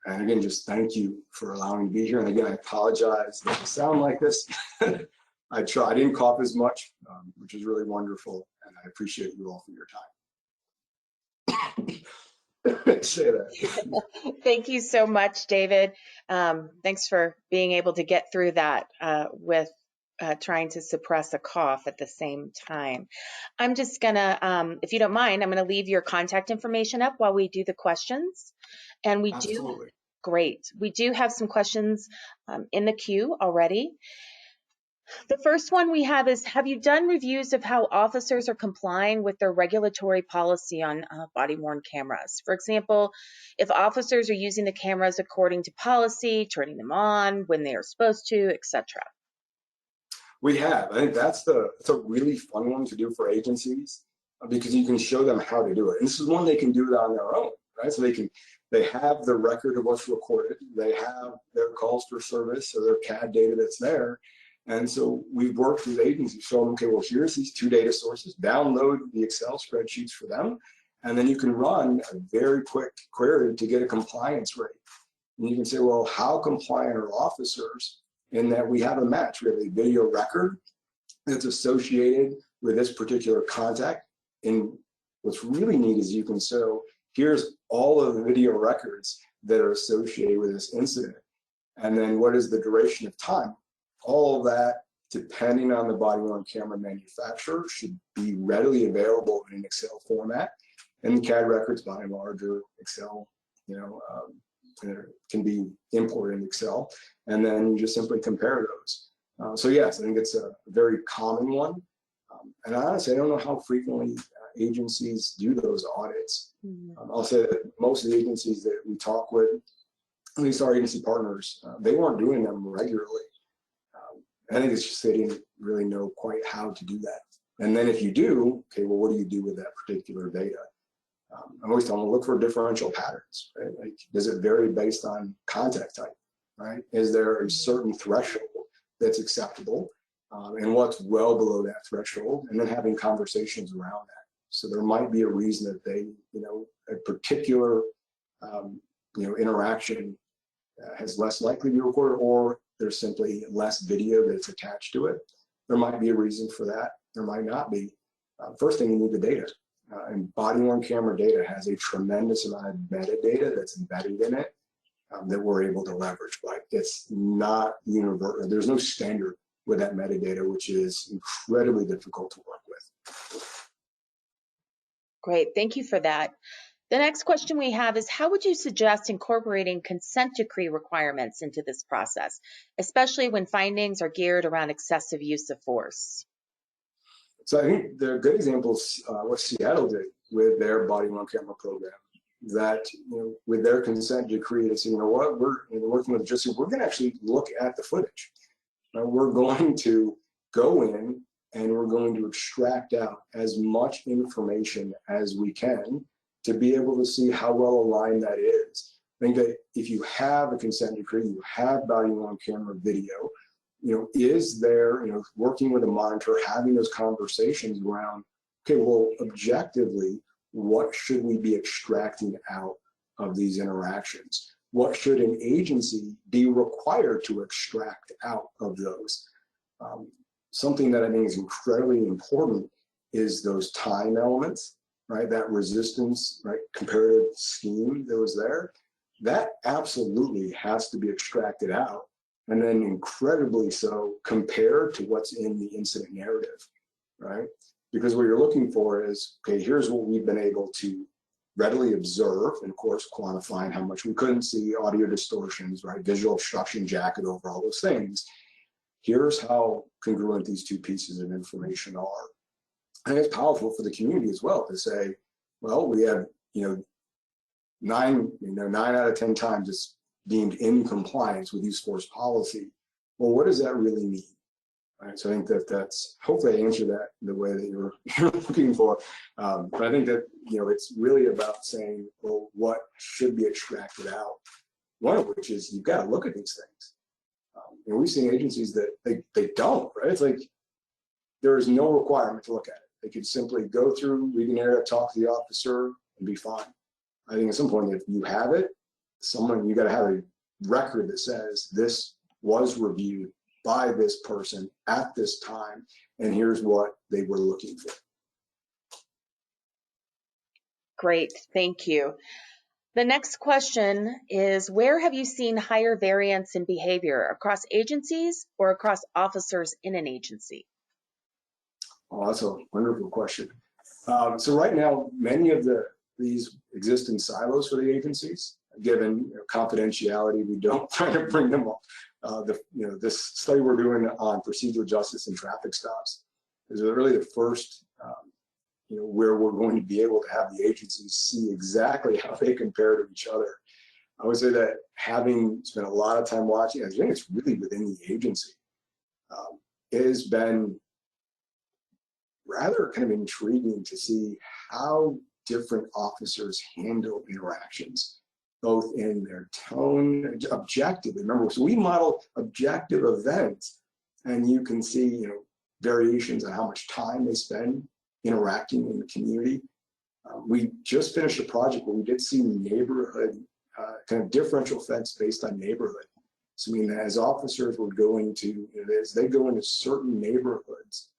And again, just thank you for allowing me to be here. And again, I apologize that I sound like this. I didn't cough as much, which is really wonderful. And I appreciate you all for your time. Say that. Thank you so much, David. Thanks for being able to get through that with trying to suppress a cough at the same time. I'm just gonna, if you don't mind, I'm gonna leave your contact information up while we do the questions. And we Absolutely. Great. We do have some questions in the queue already. The first one we have is, have you done reviews of how officers are complying with their regulatory policy on body-worn cameras? For example, if officers are using the cameras according to policy, turning them on when they are supposed to, etc. We have. I think it's a really fun one to do for agencies because you can show them how to do it. And this is one they can do it on their own, right? So they have the record of what's recorded. They have their calls for service or their CAD data that's there. And so we've worked with agencies, show them, okay, well, here's these 2 data sources, download the Excel spreadsheets for them, and then you can run a very quick query to get a compliance rate. And you can say, well, how compliant are officers in that we have a match? We have a video record that's associated with this particular contact. And what's really neat is you can show, here's all of the video records that are associated with this incident. And then what is the duration of time? All of that, depending on the body-worn camera manufacturer, should be readily available in an Excel format. And the CAD records, by and large, are Excel, can be imported in Excel. And then you just simply compare those. So yes, I think it's a very common one. And honestly, I don't know how frequently agencies do those audits. I'll say that most of the agencies that we talk with, at least our agency partners, they weren't doing them regularly. I think it's just they didn't really know quite how to do that. And then if you do, okay, well, what do you do with that particular data? I'm always telling them, look for differential patterns, right? Like, does it vary based on contact type, right? Is there a certain threshold that's acceptable and what's well below that threshold? And then having conversations around that. So there might be a reason that they, a particular, interaction has less likely to be recorded, or there's simply less video that's attached to it. There might be a reason for that. There might not be. First thing, you need the data. And body-worn camera data has a tremendous amount of metadata that's embedded in it that we're able to leverage, but it's not universal. There's no standard with that metadata, which is incredibly difficult to work with. Great, thank you for that. The next question we have is, how would you suggest incorporating consent decree requirements into this process, especially when findings are geared around excessive use of force? So I think there are good examples what Seattle did with their body-worn camera program. That with their consent decree, they said, you know what, we're working with justice. We're going to actually look at the footage. We're going to go in and we're going to extract out as much information as we can to be able to see how well aligned that is. I think that if you have a consent decree, you have body-worn camera video, is there, working with a monitor, having those conversations around, okay, well, objectively, what should we be extracting out of these interactions? What should an agency be required to extract out of those? Something that I think is incredibly important is those time elements, right? That resistance, right? Comparative scheme that was there, that absolutely has to be extracted out. And then incredibly so compared to what's in the incident narrative, right? Because what you're looking for is, okay, here's what we've been able to readily observe, and of course, quantifying how much we couldn't see, audio distortions, right? Visual obstruction, jacket over, all those things. Here's how congruent these two pieces of information are. And it's powerful for the community as well to say, well, we have, 9 out of 10 times it's deemed in compliance with use force policy. Well, what does that really mean? Right, so I think that's, hopefully I answered that the way that you're looking for. But I think that, it's really about saying, well, what should be extracted out? One of which is you've got to look at these things. We've seen agencies that they don't, right? It's like there is no requirement to look at it. They could simply go through, read an area, talk to the officer, and be fine. I think at some point, if you have it, you got to have a record that says this was reviewed by this person at this time, and here's what they were looking for. Great, thank you. The next question is, where have you seen higher variance in behavior, across agencies or across officers in an agency? Oh, that's a wonderful question. So right now, many of these exist in silos for the agencies. Given confidentiality, we don't try to bring them up. This study we're doing on procedural justice and traffic stops is really the first where we're going to be able to have the agencies see exactly how they compare to each other. I would say that having spent a lot of time watching, I think it's really within the agency, it has been rather kind of intriguing to see how different officers handle interactions, both in their tone, objective. Remember, so we model objective events, and you can see variations on how much time they spend interacting in the community. We just finished a project where we did see neighborhood kind of differential effects based on neighborhood. So I mean, as officers were going to, as they go into certain neighborhoods,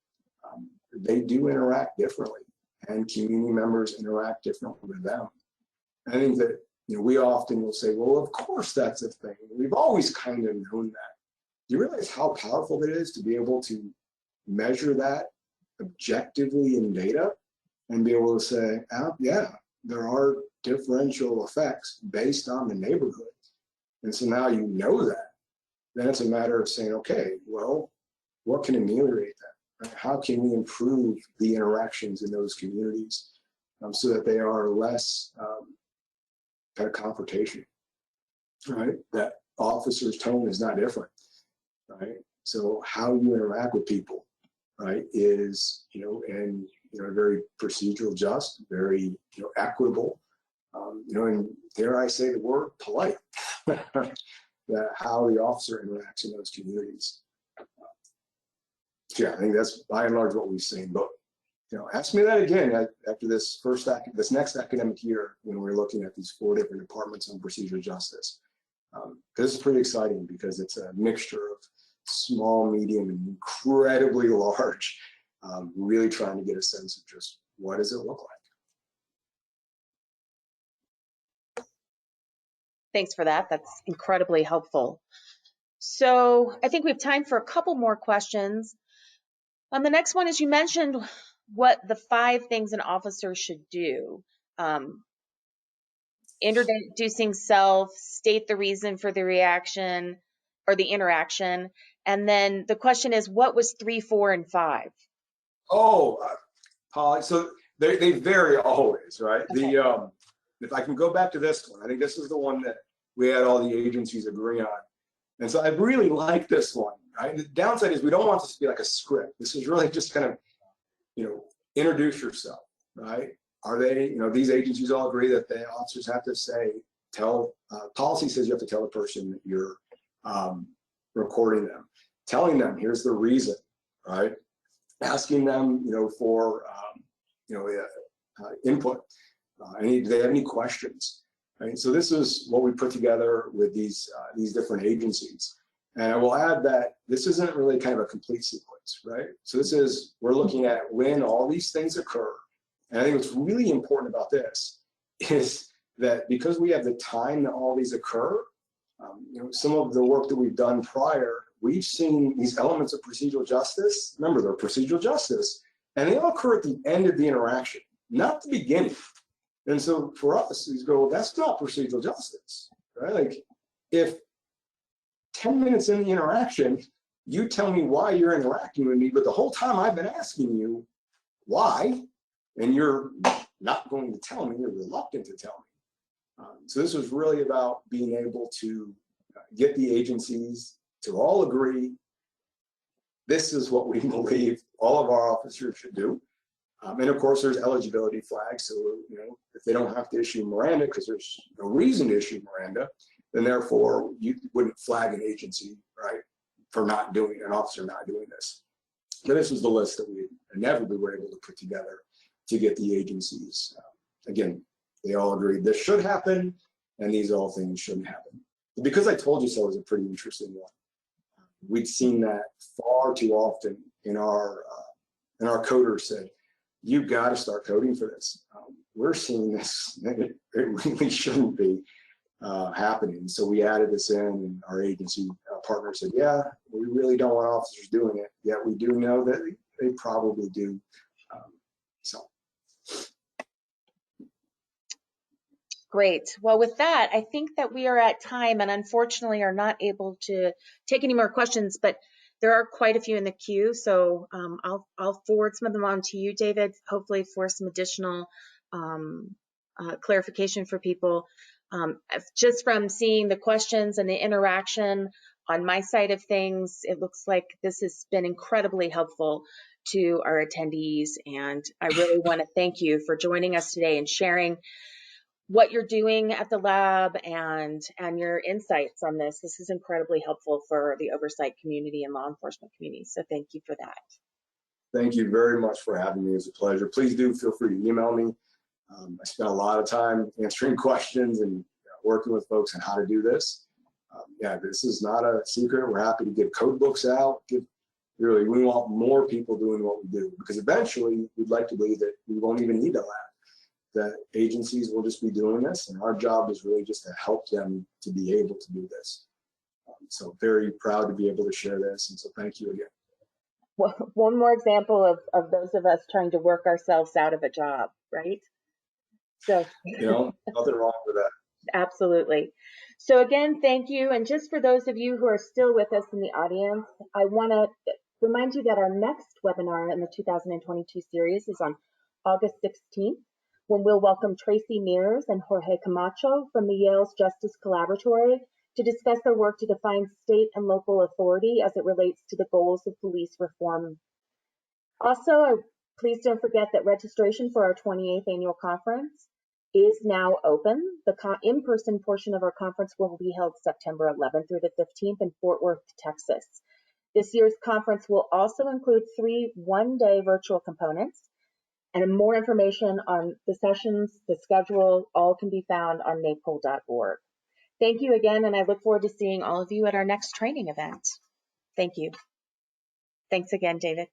they do interact differently, and community members interact differently with them. I think that we often will say, well, of course that's a thing. We've always kind of known that. Do you realize how powerful it is to be able to measure that objectively in data and be able to say, yeah, there are differential effects based on the neighborhood. And so now you know that. Then it's a matter of saying, okay, well, what can ameliorate that? Right? How can we improve the interactions in those communities so that they are less kind of confrontation, right? That officer's tone is not different, right? So how you interact with people, right, is, and, very procedural just, very, equitable, and dare I say the word polite, that how the officer interacts in those communities. Yeah, I think that's by and large what we've seen. But, ask me that again after this next academic year when we're looking at these 4 different departments on procedural justice. This is pretty exciting because it's a mixture of small, medium, and incredibly large, really trying to get a sense of just what does it look like. Thanks for that. That's incredibly helpful. So I think we have time for a couple more questions. The next one is, you mentioned what the 5 things an officer should do. Introducing self, state the reason for the reaction or the interaction. And then the question is, what was 3, 4, and 5? Oh, Polly, so they vary always, right? Okay. If I can go back to this one, I think this is the one that we had all the agencies agree on. And so I really like this one, right? The downside is we don't want this to be like a script. This is really just kind of, introduce yourself, right? Are they, these agencies all agree that the officers have to say, policy says you have to tell the person that you're recording them, telling them, here's the reason, right? Asking them, for, input. Do they have any questions? Right? So this is what we put together with these different agencies. And I will add that this isn't really kind of a complete sequence, right? So we're looking at when all these things occur. And I think what's really important about this is that because we have the time that all these occur, some of the work that we've done prior, we've seen these elements of procedural justice. Remember, they're procedural justice, and they all occur at the end of the interaction, not the beginning. And so for us, we go, well, that's not procedural justice, right? Like, if 10 minutes in the interaction, you tell me why you're interacting with me, but the whole time I've been asking you why, and you're not going to tell me, you're reluctant to tell me. So this was really about being able to get the agencies to all agree, this is what we believe all of our officers should do. And of course, there's eligibility flags. So, if they don't have to issue Miranda because there's no reason to issue Miranda, then therefore you wouldn't flag an agency, right, for an officer not doing this. But this was the list that we inevitably were able to put together to get the agencies. Again, they all agreed this should happen, and these all things shouldn't happen. But because I told you so is a pretty interesting one. We'd seen that far too often in our coders said, you've got to start coding for this. We're seeing this, it really shouldn't be happening. So we added this in, and our agency partner said, yeah, we really don't want officers doing it, yet we do know that they probably do. So. Great. Well, with that, I think that we are at time and unfortunately are not able to take any more questions, but there are quite a few in the queue. So I'll forward some of them on to you, David, hopefully for some additional clarification for people. Just from seeing the questions and the interaction on my side of things, it looks like this has been incredibly helpful to our attendees. And I really want to thank you for joining us today and sharing what you're doing at the lab and your insights on this. This is incredibly helpful for the oversight community and law enforcement community. So thank you for that. Thank you very much for having me. It's a pleasure. Please do feel free to email me. I spent a lot of time answering questions and working with folks on how to do this. Yeah, this is not a secret. We're happy to give code books out. Really, we want more people doing what we do, because eventually we'd like to believe that we won't even need a lab, that agencies will just be doing this, and our job is really just to help them to be able to do this. So very proud to be able to share this, and so thank you again. Well, one more example of those of us trying to work ourselves out of a job, right? So nothing wrong with that. Absolutely. So again, thank you. And just for those of you who are still with us in the audience, I want to remind you that our next webinar in the 2022 series is on August 16th, when we'll welcome Tracy Mears and Jorge Camacho from the Yale's Justice Collaboratory to discuss their work to define state and local authority as it relates to the goals of police reform. Also, please don't forget that registration for our 28th annual conference is now open. The in-person portion of our conference will be held September 11th through the 15th in Fort Worth, Texas. This year's conference will also include 3 one-day virtual components, and more information on the sessions, the schedule, all can be found on NACOLE.org. Thank you again, and I look forward to seeing all of you at our next training event. Thank you. Thanks again, David.